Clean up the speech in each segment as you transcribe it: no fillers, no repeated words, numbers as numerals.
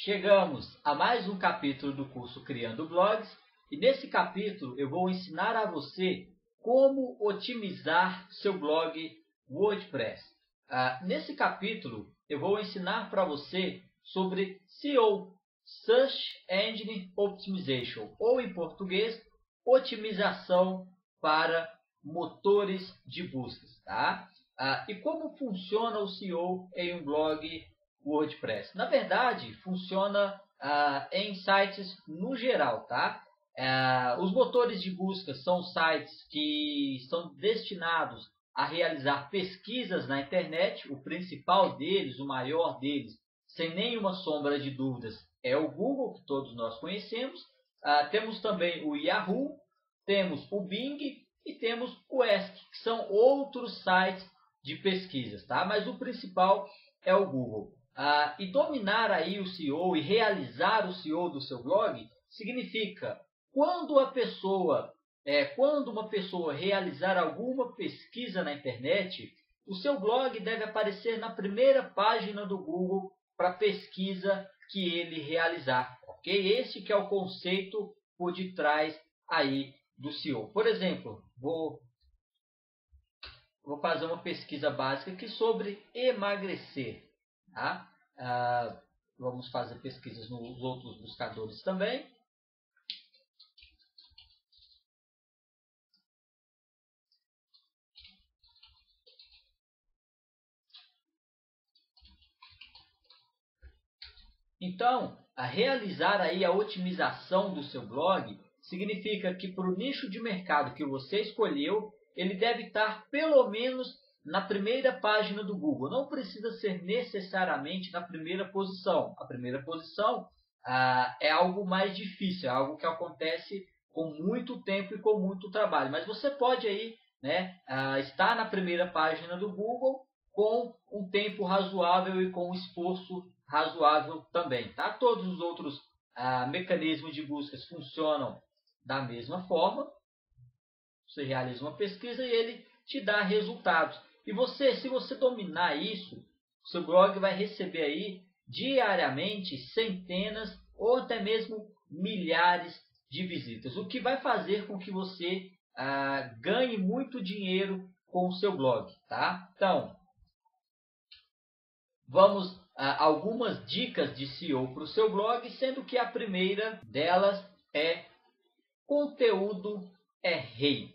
Chegamos a mais um capítulo do curso Criando Blogs e nesse capítulo eu vou ensinar a você como otimizar seu blog WordPress. Nesse capítulo eu vou ensinar para você sobre SEO, Search Engine Optimization, ou em português, otimização para motores de buscas. Tá? E como funciona o SEO em um blog WordPress? Na verdade, funciona em sites no geral. Tá? Os motores de busca são sites que são destinados a realizar pesquisas na internet. O principal deles, o maior deles, sem nenhuma sombra de dúvidas, é o Google, que todos nós conhecemos. Temos também o Yahoo, temos o Bing e temos o Ask, que são outros sites de pesquisas, tá? Mas o principal é o Google. E dominar aí o SEO e realizar o SEO do seu blog significa quando uma pessoa realizar alguma pesquisa na internet, o seu blog deve aparecer na primeira página do Google para a pesquisa que ele realizar, ok? Esse que é o conceito por detrás aí do SEO. Por exemplo, vou fazer uma pesquisa básica aqui sobre emagrecer. Tá? Vamos fazer pesquisas nos outros buscadores também. Então, realizar aí a otimização do seu blog significa que para o nicho de mercado que você escolheu, ele deve estar pelo menos na primeira página do Google. Não precisa ser necessariamente na primeira posição. A primeira posição é algo mais difícil, é algo que acontece com muito tempo e com muito trabalho. Mas você pode aí, estar na primeira página do Google com um tempo razoável e com um esforço razoável também. Tá? Todos os outros mecanismos de busca funcionam da mesma forma. Você realiza uma pesquisa e ele te dá resultados. E se você dominar isso, o seu blog vai receber aí diariamente centenas ou até mesmo milhares de visitas, o que vai fazer com que você ganhe muito dinheiro com o seu blog. Tá? Então, vamos a algumas dicas de SEO para o seu blog, sendo que a primeira delas é conteúdo é rei.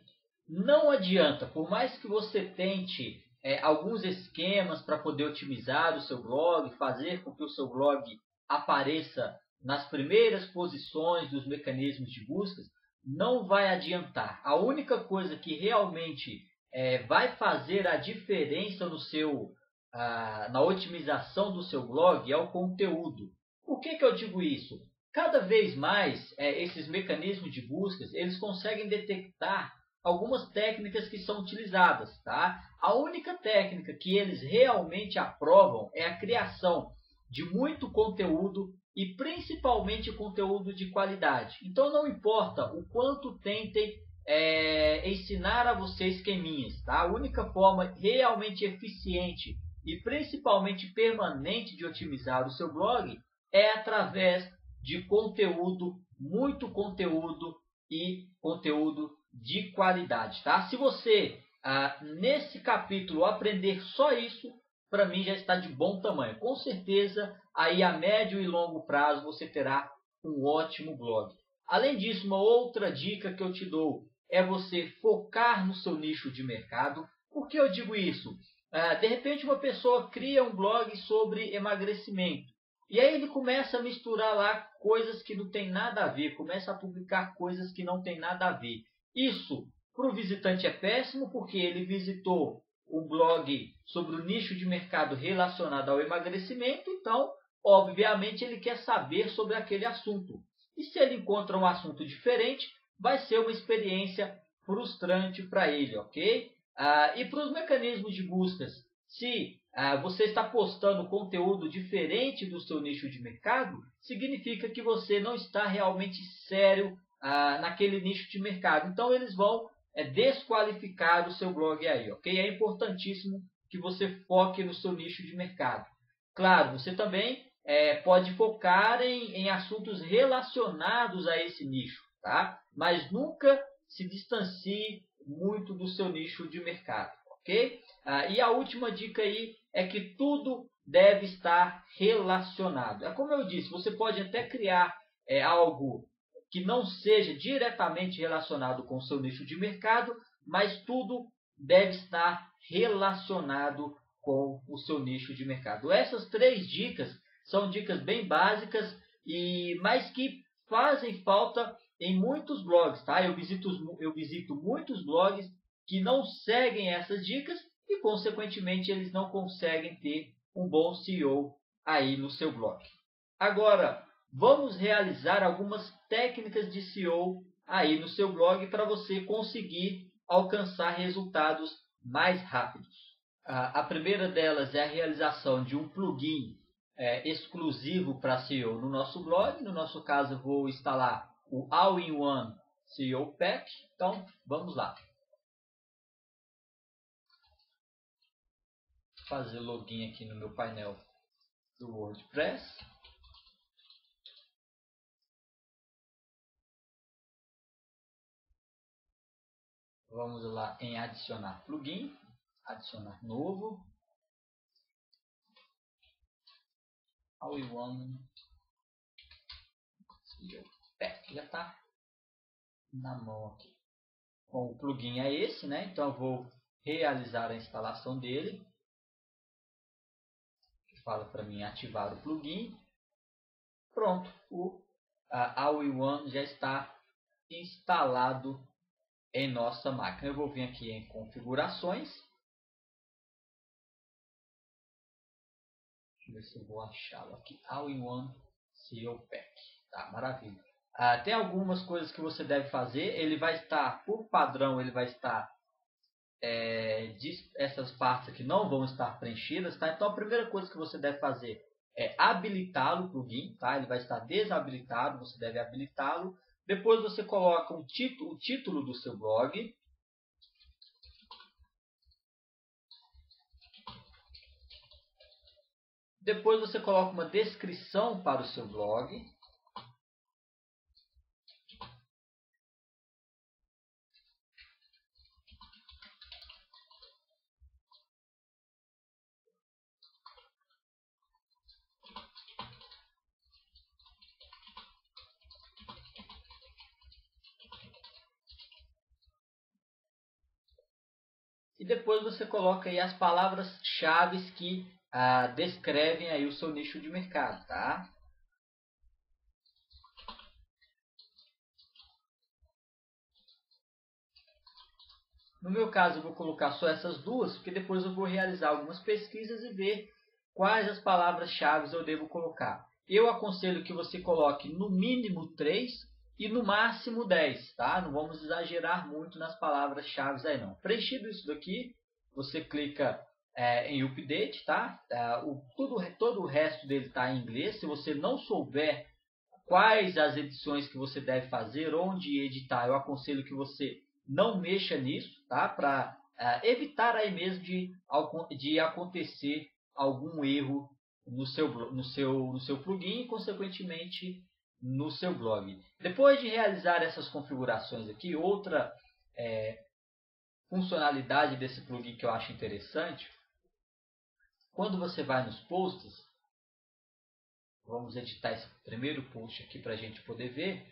Não adianta, por mais que você tente alguns esquemas para poder otimizar o seu blog, fazer com que o seu blog apareça nas primeiras posições dos mecanismos de busca, não vai adiantar. A única coisa que realmente vai fazer a diferença na otimização do seu blog é o conteúdo. Por que eu digo isso? Cada vez mais esses mecanismos de buscas eles conseguem detectar algumas técnicas que são utilizadas. Tá? A única técnica que eles realmente aprovam é a criação de muito conteúdo e principalmente conteúdo de qualidade. Então não importa o quanto tentem ensinar a você esqueminhas. Tá? A única forma realmente eficiente e principalmente permanente de otimizar o seu blog é através de conteúdo, muito conteúdo e conteúdo de qualidade. Tá? Se você, nesse capítulo, aprender só isso, para mim já está de bom tamanho. Com certeza, aí a médio e longo prazo você terá um ótimo blog. Além disso, uma outra dica que eu te dou é você focar no seu nicho de mercado. Por que eu digo isso? De repente uma pessoa cria um blog sobre emagrecimento. E aí ele começa a misturar lá coisas que não tem nada a ver. Começa a publicar coisas que não tem nada a ver. Isso para o visitante é péssimo, porque ele visitou um blog sobre o nicho de mercado relacionado ao emagrecimento. Então, obviamente, ele quer saber sobre aquele assunto. E se ele encontra um assunto diferente, vai ser uma experiência frustrante para ele, ok? E para os mecanismos de buscas, se você está postando conteúdo diferente do seu nicho de mercado, significa que você não está realmente sério naquele nicho de mercado. Então eles vão desqualificar o seu blog aí, ok? É importantíssimo que você foque no seu nicho de mercado. Claro, você também pode focar em assuntos relacionados a esse nicho, tá? Mas nunca se distancie muito do seu nicho de mercado, ok? E a última dica aí é que tudo deve estar relacionado. É como eu disse, você pode até criar algo que não seja diretamente relacionado com o seu nicho de mercado, mas tudo deve estar relacionado com o seu nicho de mercado. Essas 3 dicas são dicas bem básicas, mas que fazem falta em muitos blogs, tá? Eu visito muitos blogs que não seguem essas dicas e, consequentemente, eles não conseguem ter um bom SEO aí no seu blog. Agora, vamos realizar algumas técnicas de SEO aí no seu blog para você conseguir alcançar resultados mais rápidos. A primeira delas é a realização de um plugin exclusivo para SEO no nosso blog. No nosso caso, eu vou instalar o All-in-One SEO Pack. Então, vamos lá. Fazer login aqui no meu painel do WordPress. Vamos lá em adicionar plugin, adicionar novo. All-in-One SEO Pack. Já está na mão aqui. Bom, o plugin é esse, né? Então eu vou realizar a instalação dele. Fala para mim ativar o plugin. Pronto, o All-in-One já está instalado em nossa máquina. Eu vou vir aqui em configurações. Deixa eu ver se eu vou achá-lo aqui. All-in-One SEO Pack. Tá, maravilha. Tem algumas coisas que você deve fazer. Ele vai estar, por padrão, ele vai estar essas partes aqui não vão estar preenchidas, tá? Então a primeira coisa que você deve fazer é habilitá-lo, o plugin, tá? Ele vai estar desabilitado, você deve habilitá-lo. Depois você coloca o título do seu blog. Depois você coloca uma descrição para o seu blog. E depois você coloca aí as palavras-chave que descrevem aí o seu nicho de mercado, tá? No meu caso, eu vou colocar só essas duas, porque depois eu vou realizar algumas pesquisas e ver quais as palavras-chave eu devo colocar. Eu aconselho que você coloque no mínimo 3 e no máximo 10, tá? Não vamos exagerar muito nas palavras-chave aí não. Preenchido isso daqui, você clica em Update, tá? Todo o resto dele está em inglês. Se você não souber quais as edições que você deve fazer, onde editar, eu aconselho que você não mexa nisso, tá? Para evitar aí mesmo de acontecer algum erro no seu plugin e, consequentemente, no seu blog. Depois de realizar essas configurações aqui, outra funcionalidade desse plugin que eu acho interessante, quando você vai nos posts, vamos editar esse primeiro post aqui para a gente poder ver,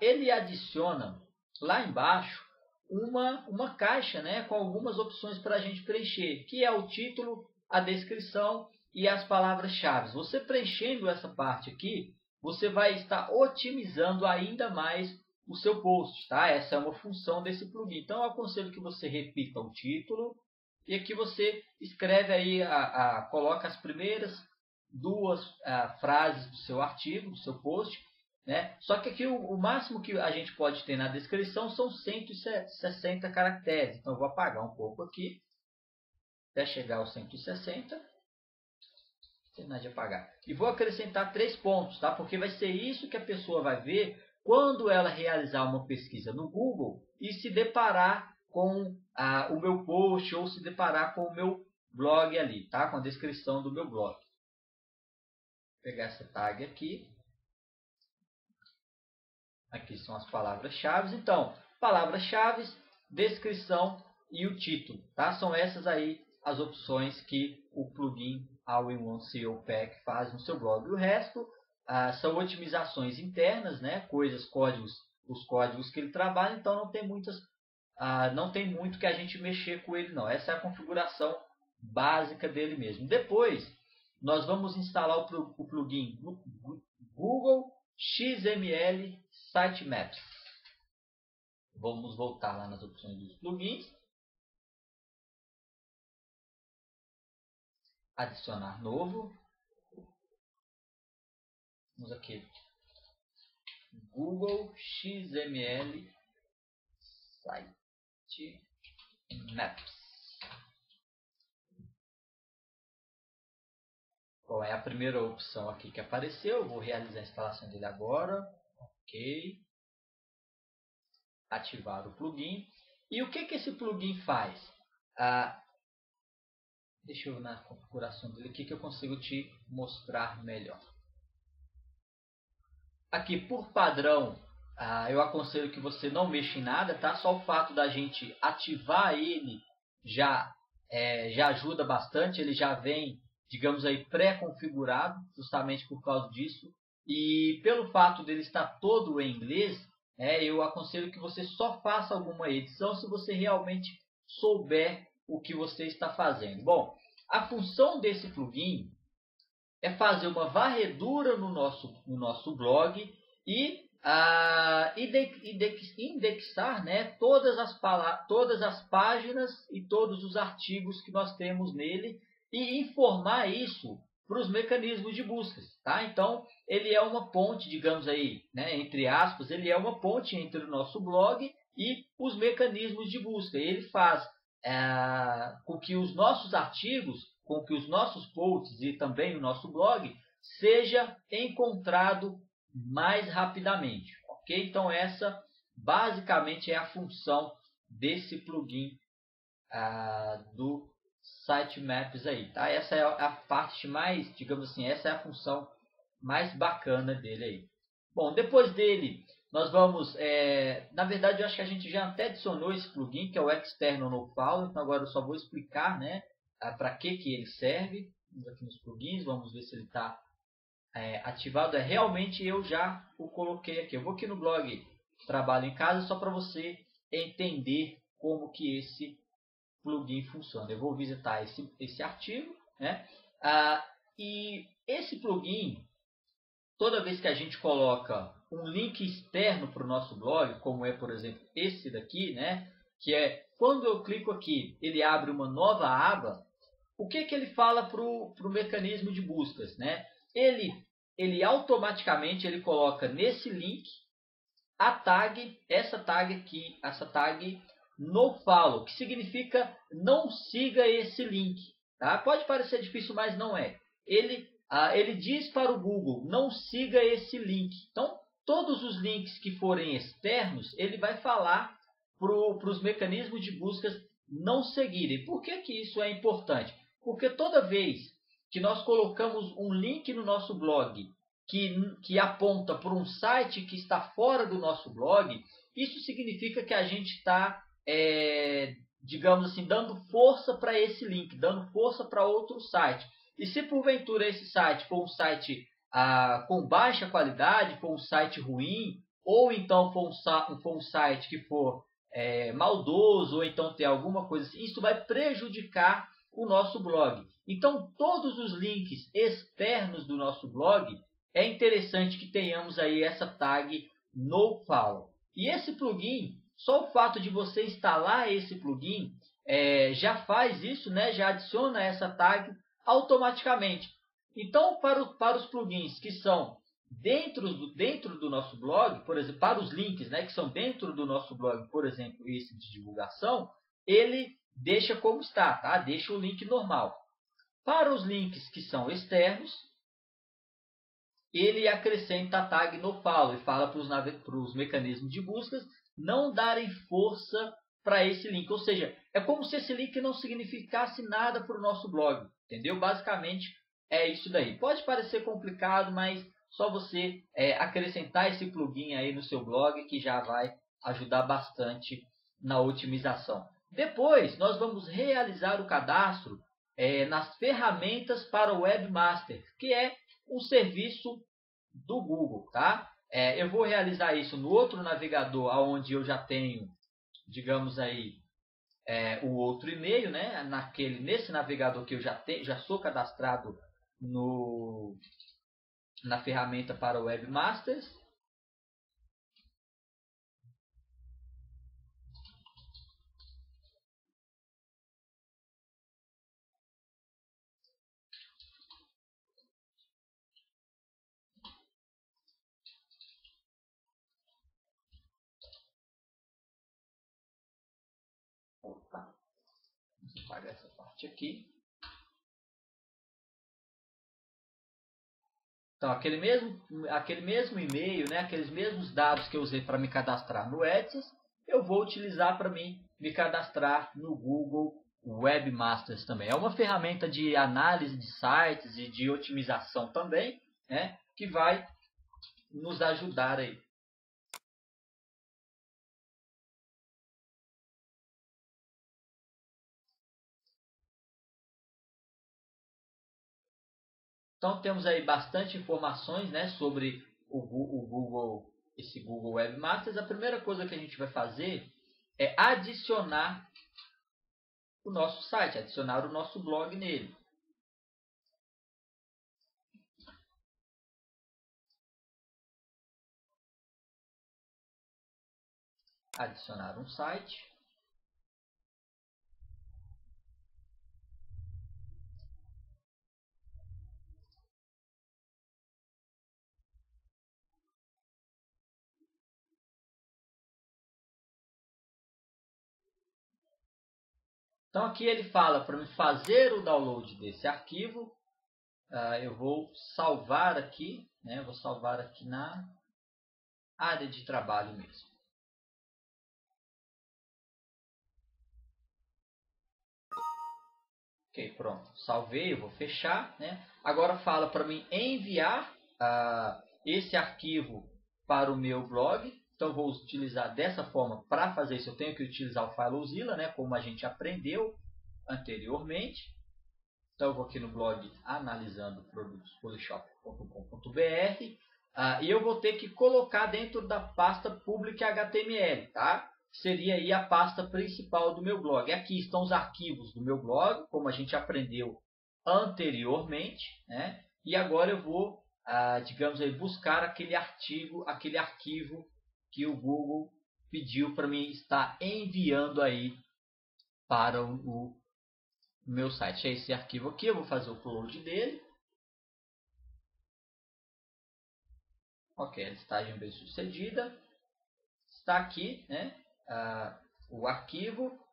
ele adiciona lá embaixo uma caixa, né, com algumas opções para a gente preencher, que é o título, a descrição e as palavras-chave. Você preenchendo essa parte aqui, você vai estar otimizando ainda mais o seu post, tá? Essa é uma função desse plugin. Então eu aconselho que você repita o título e aqui você escreve aí, coloca as primeiras duas frases do seu artigo, do seu post, né? Só que aqui o máximo que a gente pode ter na descrição são 160 caracteres. Então eu vou apagar um pouco aqui até chegar aos 160. Terminar de apagar. E vou acrescentar 3 pontos, tá? Porque vai ser isso que a pessoa vai ver quando ela realizar uma pesquisa no Google e se deparar com o meu post ou se deparar com o meu blog ali, tá? Com a descrição do meu blog. pegar essa tag aqui. Aqui são as palavras-chave. Então, palavras-chave, descrição e o título. Tá? São essas aí as opções que o plugin All-in-One SEO Pack faz no seu blog. O resto são otimizações internas, né? Os códigos que ele trabalha. Então não tem não tem muito que a gente mexer com ele não. Essa é a configuração básica dele mesmo. Depois nós vamos instalar o plugin Google XML Sitemaps. Vamos voltar lá nas opções dos plugins. Adicionar novo. Vamos aqui. Google XML Sitemaps. Bom, é a primeira opção aqui que apareceu. Eu vou realizar a instalação dele agora. Ok. Ativar o plugin. E o que esse plugin faz? Deixa eu ver na configuração dele aqui que eu consigo te mostrar melhor. Aqui, por padrão, eu aconselho que você não mexa em nada, tá? Só o fato da gente ativar ele já ajuda bastante. Ele já vem, digamos aí, pré-configurado, justamente por causa disso. E pelo fato dele estar todo em inglês, eu aconselho que você só faça alguma edição se você realmente souber o que você está fazendo. Bom, a função desse plugin é fazer uma varredura no nosso blog e indexar, né, todas as páginas e todos os artigos que nós temos nele e informar isso para os mecanismos de buscas. Tá? Então, ele é uma ponte, digamos aí, né, entre aspas, ele é uma ponte entre o nosso blog e os mecanismos de busca. Ele faz com que os nossos artigos, com que os nossos posts e também o nosso blog seja encontrado mais rapidamente. Ok? Então essa basicamente é a função desse plugin do Sitemaps aí. Tá? Essa é a parte mais, digamos assim, essa é a função mais bacana dele aí. Bom, depois dele nós vamos, na verdade eu acho que a gente já até adicionou esse plugin que é o External Nofollow, então agora eu só vou explicar, né, para que ele serve. Vamos aqui nos plugins, vamos ver se ele está ativado. Realmente eu já o coloquei aqui. Eu vou aqui no blog Trabalho em Casa só para você entender como que esse plugin funciona. Eu vou visitar esse artigo, né? E esse plugin, toda vez que a gente coloca um link externo para o nosso blog, como é, por exemplo, esse daqui, né? Que é quando eu clico aqui, ele abre uma nova aba. O que ele fala para o mecanismo de buscas, né? Ele automaticamente ele coloca nesse link essa tag aqui, essa tag nofollow, que significa não siga esse link. Tá? Pode parecer difícil, mas não é. Ele diz para o Google, não siga esse link. Então, todos os links que forem externos, ele vai falar para os mecanismos de buscas não seguirem. Por que isso é importante? Porque toda vez que nós colocamos um link no nosso blog que aponta para um site que está fora do nosso blog, isso significa que a gente está, digamos assim, dando força para esse link, dando força para outro site. E se porventura esse site for um site com baixa qualidade, for um site ruim, ou então for um site que for maldoso, ou então ter alguma coisa assim, isso vai prejudicar o nosso blog. Então, todos os links externos do nosso blog, é interessante que tenhamos aí essa tag nofollow. E esse plugin, só o fato de você instalar esse plugin, já faz isso, né? Já adiciona essa tag automaticamente. Então, para os plugins que são dentro do nosso blog, por exemplo, para os links, né, que são dentro do nosso blog, por exemplo, esse de divulgação, ele deixa como está, tá? Deixa o link normal. Para os links que são externos, ele acrescenta a tag nofollow e fala para os mecanismos de buscas não darem força para esse link. Ou seja, é como se esse link não significasse nada para o nosso blog. Entendeu? Basicamente, é isso daí. Pode parecer complicado, mas só você acrescentar esse plugin aí no seu blog que já vai ajudar bastante na otimização. Depois, nós vamos realizar o cadastro nas ferramentas para o Webmaster, que é um serviço do Google, tá? Eu vou realizar isso no outro navegador, onde eu já tenho, digamos aí, o outro e-mail, né? Nesse navegador que eu já sou cadastrado na ferramenta para Webmasters. Opa, vamos apagar essa parte aqui. Então, aquele mesmo e-mail, né, aqueles mesmos dados que eu usei para me cadastrar no AdSense, eu vou utilizar para me cadastrar no Google Webmasters também. É uma ferramenta de análise de sites e de otimização também, né, que vai nos ajudar aí. Então temos aí bastante informações, né, sobre o Google, esse Google Webmasters. A primeira coisa que a gente vai fazer é adicionar o nosso site, adicionar o nosso blog nele. Adicionar um site. Então aqui ele fala para me fazer o download desse arquivo. Eu vou salvar aqui, né? Vou salvar aqui na área de trabalho mesmo. Ok, pronto. Salvei, eu vou fechar, né? Agora fala para mim enviar esse arquivo para o meu blog. Então eu vou utilizar dessa forma. Para fazer isso eu tenho que utilizar o FileZilla, né? Como a gente aprendeu anteriormente. Então eu vou aqui no blog analisando produtos polishop.com.br e eu vou ter que colocar dentro da pasta public HTML, tá? Seria aí a pasta principal do meu blog. Aqui estão os arquivos do meu blog, como a gente aprendeu anteriormente, né? E agora eu vou, digamos aí, buscar aquele arquivo que o Google pediu para mim estar enviando aí para o meu site. É esse arquivo aqui, eu vou fazer o upload dele. Ok, listagem bem sucedida. Está aqui, né, o arquivo.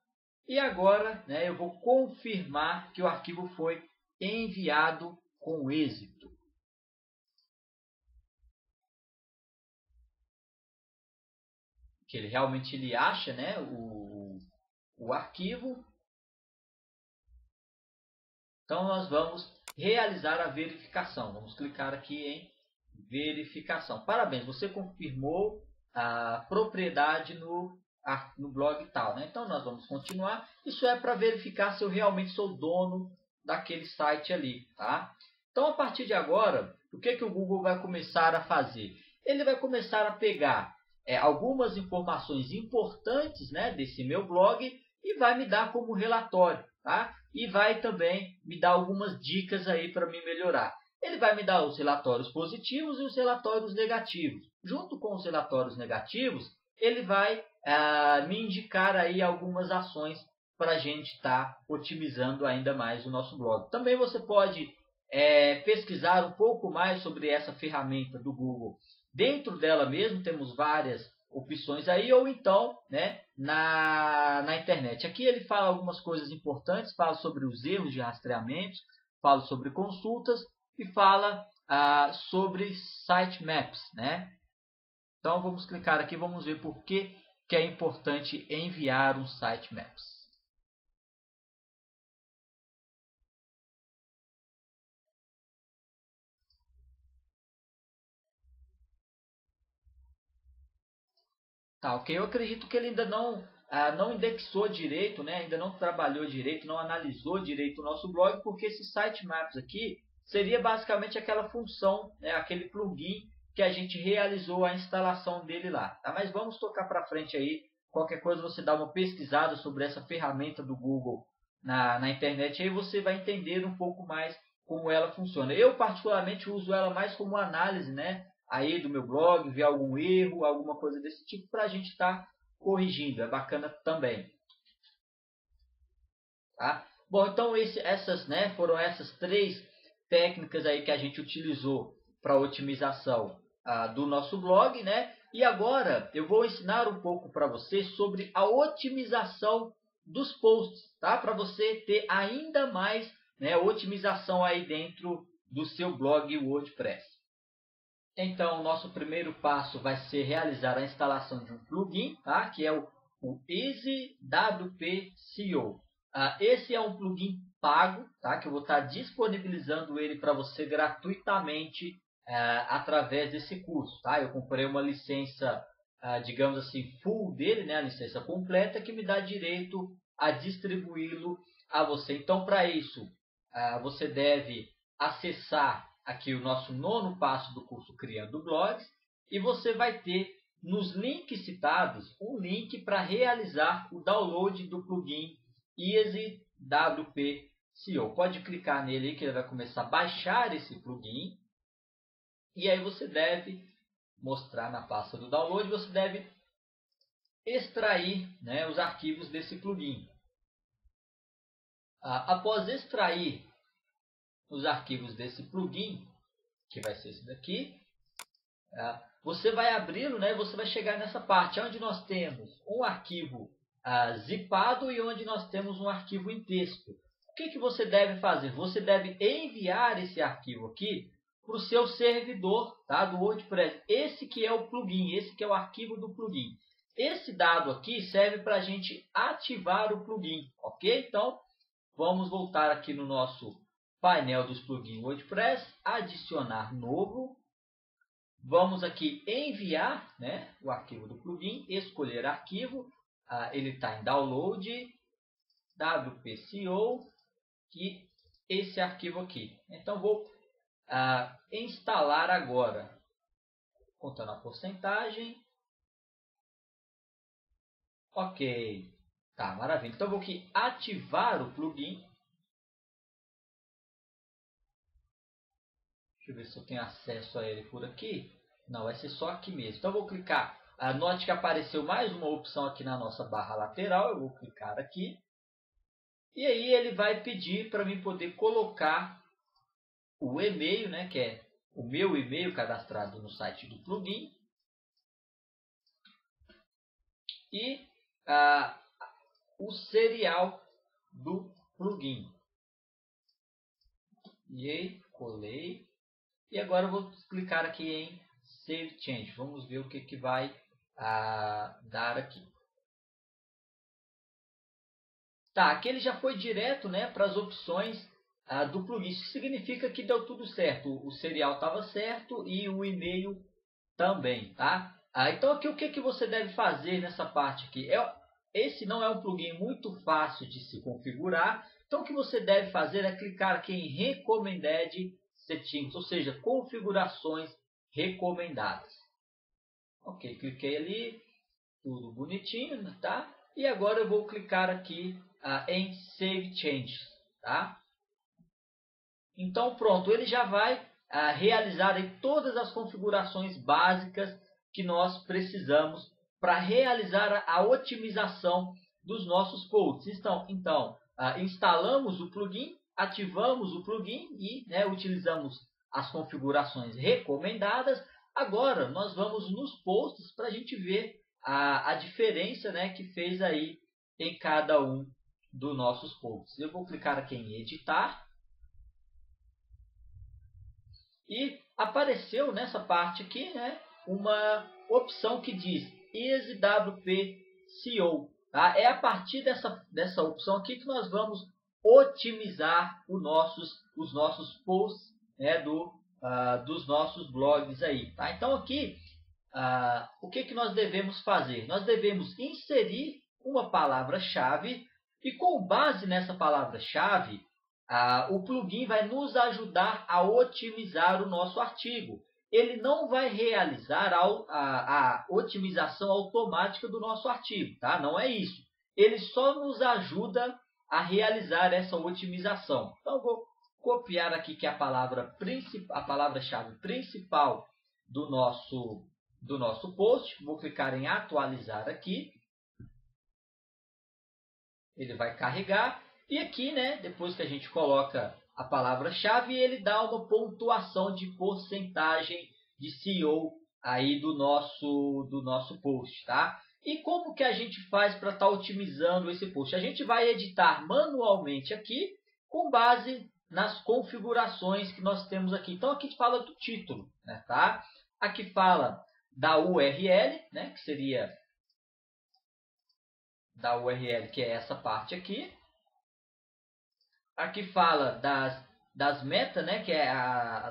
E agora, né, eu vou confirmar que o arquivo foi enviado com êxito. Que ele realmente acha, né, o arquivo. Então nós vamos realizar a verificação. Vamos clicar aqui em verificação. Parabéns, você confirmou a propriedade no blog tal, né? Então nós vamos continuar. Isso é para verificar se eu realmente sou dono daquele site ali, tá? Então a partir de agora, o que o Google vai começar a fazer? Ele vai começar a pegar algumas informações importantes, né, desse meu blog e vai me dar como relatório, tá? E vai também me dar algumas dicas aí para me melhorar. Ele vai me dar os relatórios positivos e os relatórios negativos. Junto com os relatórios negativos, ele vai me indicar aí algumas ações para a gente estar otimizando ainda mais o nosso blog. Também você pode pesquisar um pouco mais sobre essa ferramenta do Google. Dentro dela mesmo temos várias opções aí, ou então, né, na internet. Aqui ele fala algumas coisas importantes, fala sobre os erros de rastreamento, fala sobre consultas e fala sobre sitemaps, né? Então vamos clicar aqui, vamos ver por que é importante enviar um sitemaps. Tá, ok. Eu acredito que ele ainda não indexou direito, né? Ainda não trabalhou direito, não analisou direito o nosso blog, porque esse sitemaps aqui seria basicamente aquela função, né? Aquele plugin que a gente realizou a instalação dele lá. Tá? Mas vamos tocar para frente aí. Qualquer coisa você dá uma pesquisada sobre essa ferramenta do Google na internet, aí você vai entender um pouco mais como ela funciona. Eu particularmente uso ela mais como análise, né? Aí do meu blog, ver algum erro, alguma coisa desse tipo, para a gente estar corrigindo. É bacana também. Tá? Bom, então foram essas 3 técnicas aí que a gente utilizou para otimização do nosso blog, né? E agora eu vou ensinar um pouco para você sobre a otimização dos posts, tá? Para você ter ainda mais, né, otimização aí dentro do seu blog WordPress. Então, o nosso primeiro passo vai ser realizar a instalação de um plugin, tá? Que é o EasyWP SEO. Esse é um plugin pago, tá? Que eu vou estar disponibilizando ele para você gratuitamente através desse curso. Tá? Eu comprei uma licença, digamos assim, full dele, né? A licença completa, que me dá direito a distribuí-lo a você. Então, para isso, você deve acessar aqui o nosso 9º passo do curso Criando Blogs, e você vai ter nos links citados um link para realizar o download do plugin EasyWP SEO. Pode clicar nele aí que ele vai começar a baixar esse plugin, e aí você deve mostrar na pasta do download, você deve extrair, né, os arquivos desse plugin. Após extrair os arquivos desse plugin, que vai ser esse daqui, você vai abri-lo, né? Você vai chegar nessa parte onde nós temos um arquivo zipado e onde nós temos um arquivo em texto. O que você deve fazer? Você deve enviar esse arquivo aqui para o seu servidor, tá? Do WordPress. Esse que é o plugin, esse que é o arquivo do plugin. Esse dado aqui serve para a gente ativar o plugin, ok? Então, vamos voltar aqui no nosso painel dos plugins WordPress, adicionar novo. Vamos aqui enviar, né, o arquivo do plugin, escolher arquivo. Ele está em download, WP SEO, e esse arquivo aqui. Então vou instalar agora, contando a porcentagem. Ok, tá, maravilha. Então vou aqui ativar o plugin. Deixa eu ver se eu tenho acesso a ele por aqui. Não, vai ser só aqui mesmo. Então eu vou clicar. Note que apareceu mais uma opção aqui na nossa barra lateral. Eu vou clicar aqui. E aí ele vai pedir para mim poder colocar o e-mail, né, que é o meu e-mail cadastrado no site do plugin. E o serial do plugin. E aí, colei. E agora eu vou clicar aqui em Save Change. Vamos ver o que vai dar aqui. Tá, aqui ele já foi direto, né, para as opções do plugin. Isso significa que deu tudo certo. O serial estava certo e o e-mail também, tá? Então aqui o que você deve fazer nessa parte aqui? Esse não é um plugin muito fácil de se configurar. Então o que você deve fazer é clicar aqui em Recommended Settings, ou seja, configurações recomendadas. Ok, cliquei ali, tudo bonitinho, tá? E agora eu vou clicar aqui em Save Changes, tá? Então pronto, ele já vai realizar aí todas as configurações básicas que nós precisamos para realizar a otimização dos nossos posts. Então instalamos o plugin, ativamos o plugin e, né, utilizamos as configurações recomendadas. Agora nós vamos nos posts para a gente ver a diferença, né, que fez aí em cada um dos nossos posts. Eu vou clicar aqui em editar. E apareceu nessa parte aqui, né, uma opção que diz EasyWP SEO. Tá? É a partir dessa opção aqui que nós vamos otimizar os nossos posts, né, dos nossos blogs aí. Tá? Então aqui o que nós devemos fazer? Nós devemos inserir uma palavra-chave e com base nessa palavra-chave, o plugin vai nos ajudar a otimizar o nosso artigo. Ele não vai realizar a otimização automática do nosso artigo, tá? Não é isso. Ele só nos ajuda a realizar essa otimização. Então, eu vou copiar aqui que é a palavra-chave principal do nosso post. Vou clicar em atualizar aqui. Ele vai carregar. E aqui, né, depois que a gente coloca a palavra-chave, ele dá uma pontuação de porcentagem de SEO aí do nosso post, tá? E como que a gente faz para estar otimizando esse post? A gente vai editar manualmente aqui com base nas configurações que nós temos aqui. Então aqui fala do título, né, tá? Aqui fala da URL, né, que seria da URL, que é essa parte aqui. Aqui fala das metas, né, que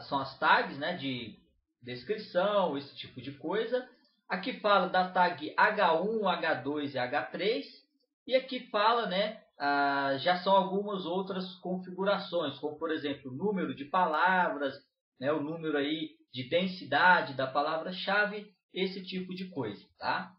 são as tags, né, de descrição, esse tipo de coisa. Aqui fala da tag H1, H2 e H3. E aqui fala, né, já são algumas outras configurações, como por exemplo, o número de palavras, né, o número aí de densidade da palavra-chave, esse tipo de coisa, tá?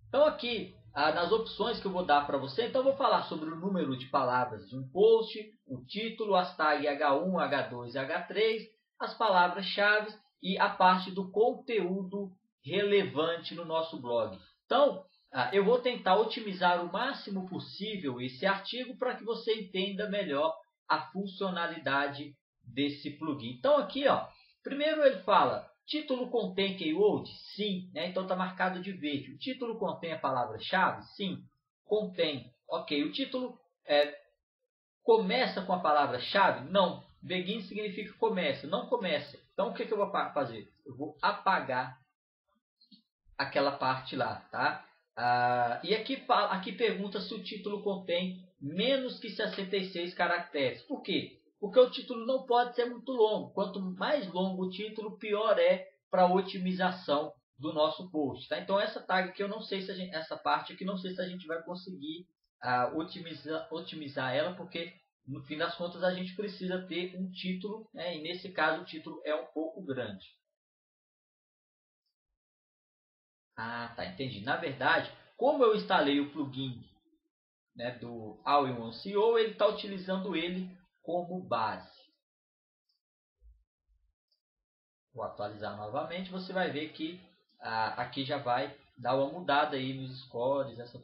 Então aqui, nas opções que eu vou dar para você, então eu vou falar sobre o número de palavras de um post, o título, as tags H1, H2 e H3, as palavras-chave e a parte do conteúdo relevante no nosso blog. Então, eu vou tentar otimizar o máximo possível esse artigo para que você entenda melhor a funcionalidade desse plugin. Então aqui, ó, primeiro ele fala, título contém keyword? Sim, né? Então está marcado de verde. O título contém a palavra-chave? Sim, contém. Ok, o título começa com a palavra-chave? Não. Begin significa começa, não começa. Então o que eu vou fazer? Eu vou apagar aquela parte lá, tá? E aqui pergunta se o título contém menos que 66 caracteres. Por quê? Porque o título não pode ser muito longo. Quanto mais longo o título, pior é para a otimização do nosso post. Tá? Então essa tag aqui eu não sei se essa parte aqui não sei se a gente vai conseguir otimizar ela, porque no fim das contas a gente precisa ter um título, né? E nesse caso o título é um pouco grande. Tá, entendi. Na verdade, como eu instalei o plugin, né, do All-in-One SEO, ele está utilizando ele como base. Vou atualizar novamente, você vai ver que aqui já vai dar uma mudada aí nos scores, essas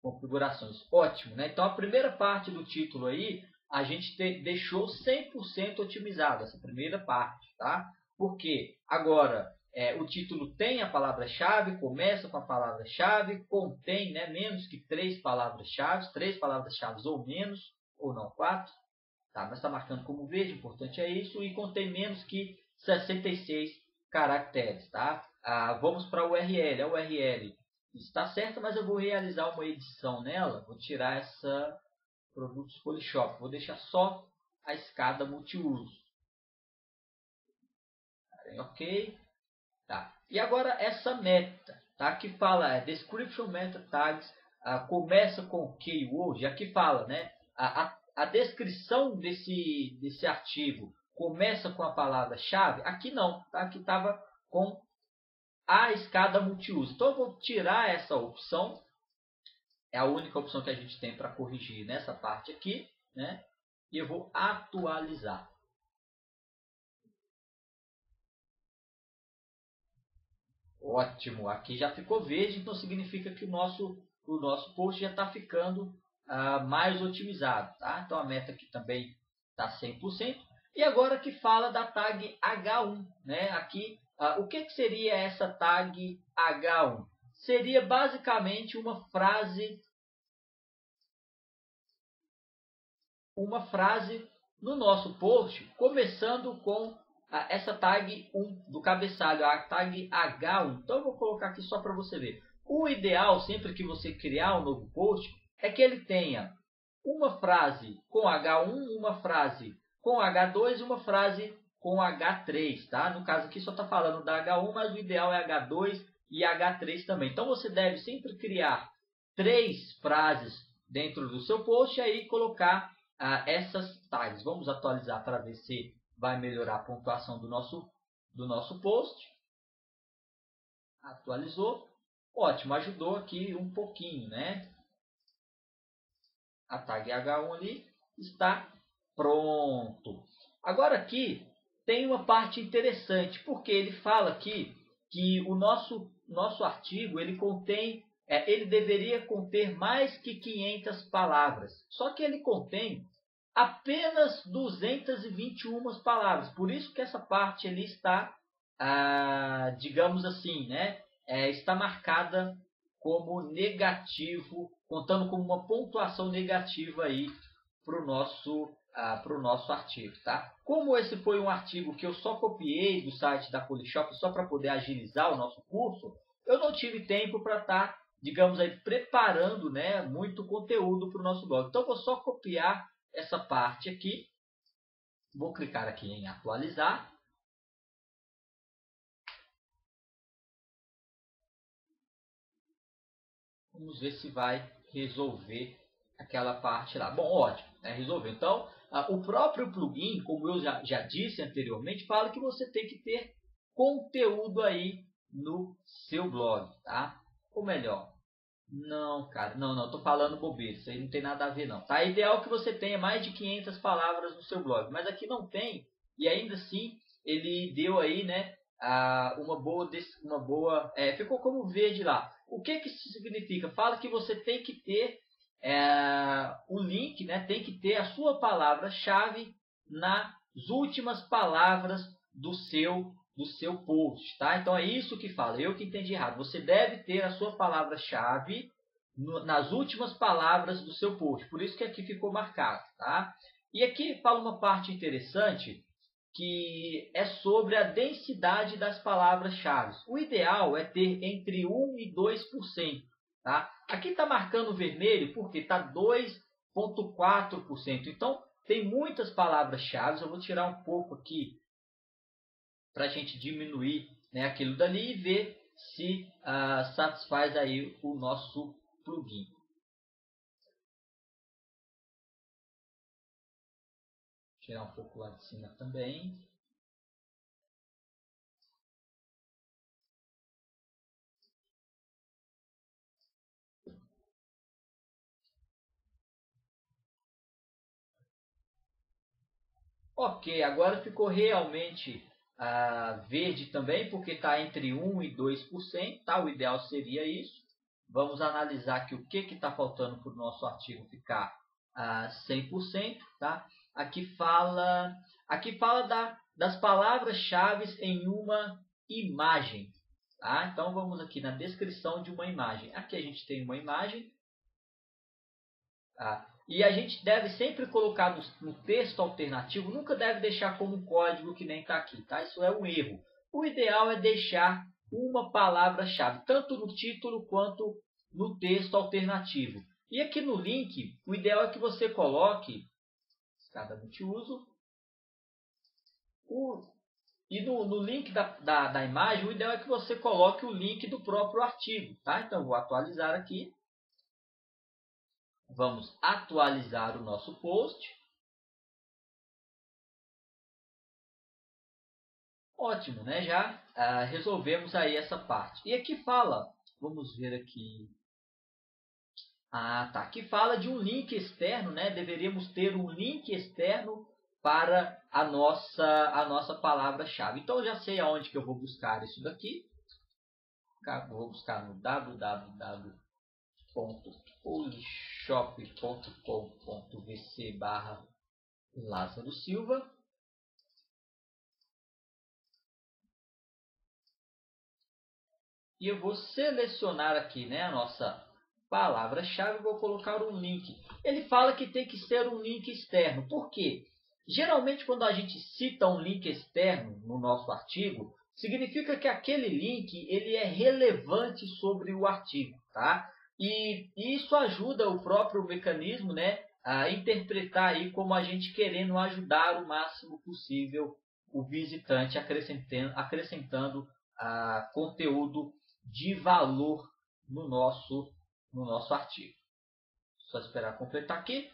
configurações. Ótimo, né? Então a primeira parte do título aí, a gente deixou 100% otimizado, essa primeira parte, tá? Porque agora o título tem a palavra-chave, começa com a palavra-chave, contém, né, menos que 3 palavras-chave, 3 palavras-chave ou menos, ou não 4, tá? Mas está marcando como verde, importante é isso, e contém menos que 66 caracteres, tá? Vamos para a URL. A URL está certa, mas eu vou realizar uma edição nela, vou tirar essa produtos Polishop, vou deixar só a escada multiuso. Ok. Tá. E agora essa meta, tá? Que fala Description Meta Tags, começa com keyword, aqui fala, né? A descrição desse artigo começa com a palavra-chave, aqui não, tá? Aqui estava com a escada multiuso. Então eu vou tirar essa opção, é a única opção que a gente tem para corrigir nessa parte aqui, né? E eu vou atualizar. Ótimo, aqui já ficou verde, então significa que o nosso post já está ficando mais otimizado. Tá? Então a meta aqui também está 100%. E agora que fala da tag H1. Né? Aqui, o que seria essa tag H1? Seria basicamente uma frase no nosso post, começando com essa tag 1 do cabeçalho, a tag H1. Então eu vou colocar aqui só para você ver. O ideal, sempre que você criar um novo post, é que ele tenha uma frase com H1, uma frase com H2 e uma frase com H3, tá? No caso aqui só está falando da H1, mas o ideal é H2 e H3 também. Então você deve sempre criar 3 frases dentro do seu post e aí colocar essas tags. Vamos atualizar para ver se vai melhorar a pontuação do nosso post. Atualizou. Ótimo, ajudou aqui um pouquinho, né? A tag H1 ali está pronto. Agora aqui tem uma parte interessante, porque ele fala aqui que o nosso artigo ele deveria conter mais que 500 palavras. Só que ele contém apenas 221 palavras. Por isso que essa parte ali está, digamos assim, né? Está marcada como negativo, contando como uma pontuação negativa aí para o nosso artigo, tá? Como esse foi um artigo que eu só copiei do site da Polishop só para poder agilizar o nosso curso, eu não tive tempo para estar, digamos aí, preparando, né, muito conteúdo para o nosso blog. Então, eu vou só copiar essa parte aqui. Vou clicar aqui em atualizar. Vamos ver se vai resolver aquela parte lá. Bom, ótimo, né? Resolveu. Então, o próprio plugin, como eu já disse anteriormente, fala que você tem que ter conteúdo aí no seu blog, tá? Ou melhor, não, cara, não, tô falando bobeira, isso aí não tem nada a ver não. Tá? É ideal que você tenha mais de 500 palavras no seu blog, mas aqui não tem, e ainda assim ele deu aí, né, uma boa, ficou como verde lá. O que isso significa? Fala que você tem que ter o link, né, tem que ter a sua palavra-chave nas últimas palavras do seu post, tá? Então é isso que fala, eu que entendi errado. Você deve ter a sua palavra-chave nas últimas palavras do seu post, por isso que aqui ficou marcado, tá? E aqui fala uma parte interessante, que é sobre a densidade das palavras-chave. O ideal é ter entre 1 e 2%. Tá? Aqui está marcando vermelho porque está 2,4%. Então, tem muitas palavras-chave. Eu vou tirar um pouco aqui para a gente diminuir, né, aquilo dali e ver se satisfaz aí o nosso plugin. Tirar um pouco lá de cima também. Ok, agora ficou realmente verde também, porque está entre 1 e 2%. Tá? O ideal seria isso. Vamos analisar aqui o que está faltando para o nosso artigo ficar 100%. Tá? Aqui fala das palavras-chave em uma imagem. Tá? Então, vamos aqui na descrição de uma imagem. Aqui a gente tem uma imagem. Tá? E a gente deve sempre colocar no texto alternativo, nunca deve deixar como código que nem está aqui. Tá? Isso é um erro. O ideal é deixar uma palavra-chave, tanto no título quanto no texto alternativo. E aqui no link, o ideal é que você coloque escada multiuso. E no link da imagem, o ideal é que você coloque o link do próprio artigo. Tá? Então, vou atualizar aqui. Vamos atualizar o nosso post. Ótimo, né? Já resolvemos aí essa parte. E aqui fala, vamos ver aqui. Tá. Aqui fala de um link externo, né? Deveríamos ter um link externo para a nossa palavra-chave. Então, eu já sei aonde que eu vou buscar isso daqui. Vou buscar no www.polishop.com.vc/Lázaro Silva. E eu vou selecionar aqui, né, a nossa palavra-chave e vou colocar um link. Ele fala que tem que ser um link externo. Por quê? Geralmente, quando a gente cita um link externo no nosso artigo, significa que aquele link ele é relevante sobre o artigo. Tá? E isso ajuda o próprio mecanismo, né, a interpretar aí como a gente querendo ajudar o máximo possível o visitante acrescentando conteúdo de valor no nosso artigo. Só esperar completar aqui.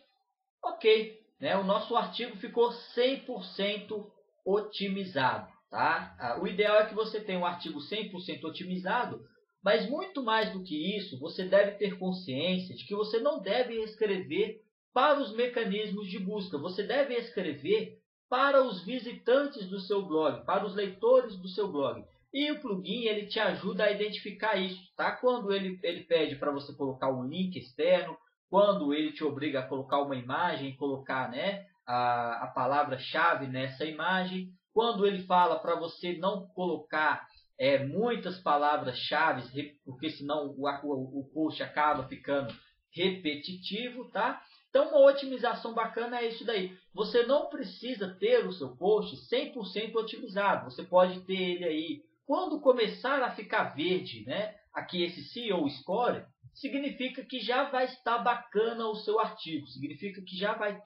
Ok, né? O nosso artigo ficou 100% otimizado. Tá? O ideal é que você tenha um artigo 100% otimizado, mas muito mais do que isso, você deve ter consciência de que você não deve escrever para os mecanismos de busca. Você deve escrever para os visitantes do seu blog, para os leitores do seu blog. E o plugin ele te ajuda a identificar isso. Tá? Quando ele pede para você colocar um link externo, quando ele te obriga a colocar uma imagem, colocar, né, a palavra-chave nessa imagem, quando ele fala para você não colocar muitas palavras-chave, porque senão o post acaba ficando repetitivo, tá? Então, uma otimização bacana é isso daí. Você não precisa ter o seu post 100% otimizado. Você pode ter ele aí. Quando começar a ficar verde, né, aqui esse SEO Score, significa que já vai estar bacana o seu artigo. Significa que já vai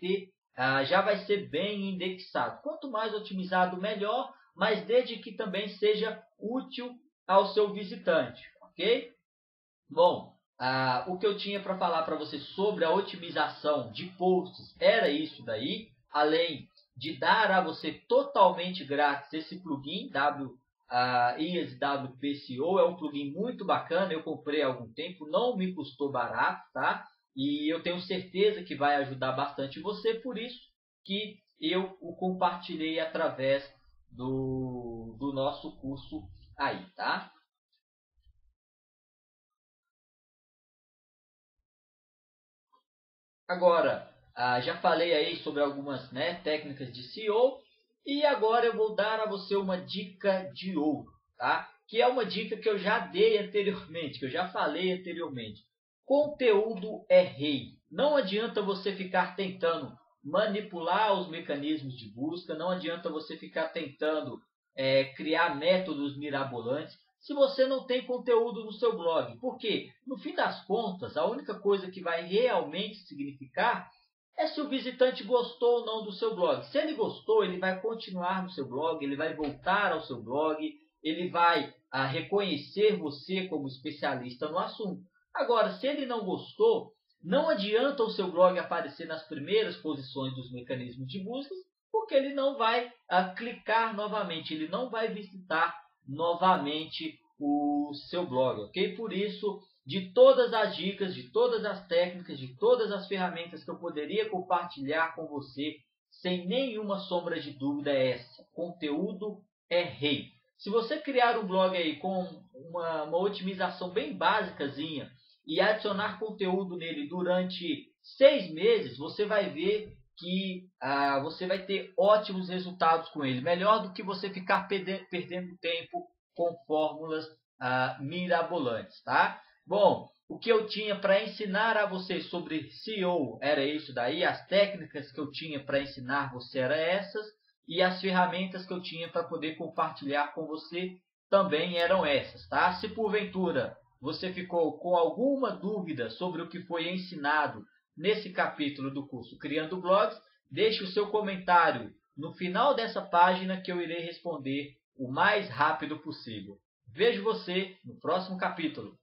ser bem indexado. Quanto mais otimizado, melhor, mas desde que também seja útil ao seu visitante, ok? Bom, o que eu tinha para falar para você sobre a otimização de posts era isso daí, além de dar a você totalmente grátis esse plugin IASWP SEO, é um plugin muito bacana, eu comprei há algum tempo, não me custou barato, tá? E eu tenho certeza que vai ajudar bastante você, por isso que eu o compartilhei através do nosso curso aí, tá? Agora, já falei aí sobre algumas, né, técnicas de SEO e agora eu vou dar a você uma dica de ouro, tá? Que é uma dica que eu já dei anteriormente, que eu já falei anteriormente. Conteúdo é rei. Não adianta você ficar tentando manipular os mecanismos de busca, não adianta você ficar tentando criar métodos mirabolantes se você não tem conteúdo no seu blog. Porque, no fim das contas, a única coisa que vai realmente significar é se o visitante gostou ou não do seu blog. Se ele gostou, ele vai continuar no seu blog, ele vai voltar ao seu blog, ele vai reconhecer você como especialista no assunto. Agora, se ele não gostou, não adianta o seu blog aparecer nas primeiras posições dos mecanismos de busca, porque ele não vai clicar novamente, ele não vai visitar novamente o seu blog, ok? Por isso, de todas as dicas, de todas as técnicas, de todas as ferramentas que eu poderia compartilhar com você, sem nenhuma sombra de dúvida é essa: conteúdo é rei. Se você criar um blog aí com uma otimização bem basicazinha e adicionar conteúdo nele durante 6 meses, você vai ver que você vai ter ótimos resultados com ele. Melhor do que você ficar perdendo tempo com fórmulas mirabolantes, tá? Bom, o que eu tinha para ensinar a você sobre SEO era isso daí. As técnicas que eu tinha para ensinar você eram essas. E as ferramentas que eu tinha para poder compartilhar com você também eram essas, tá? Se porventura você ficou com alguma dúvida sobre o que foi ensinado nesse capítulo do curso Criando Blogs, deixe o seu comentário no final dessa página que eu irei responder o mais rápido possível. Vejo você no próximo capítulo.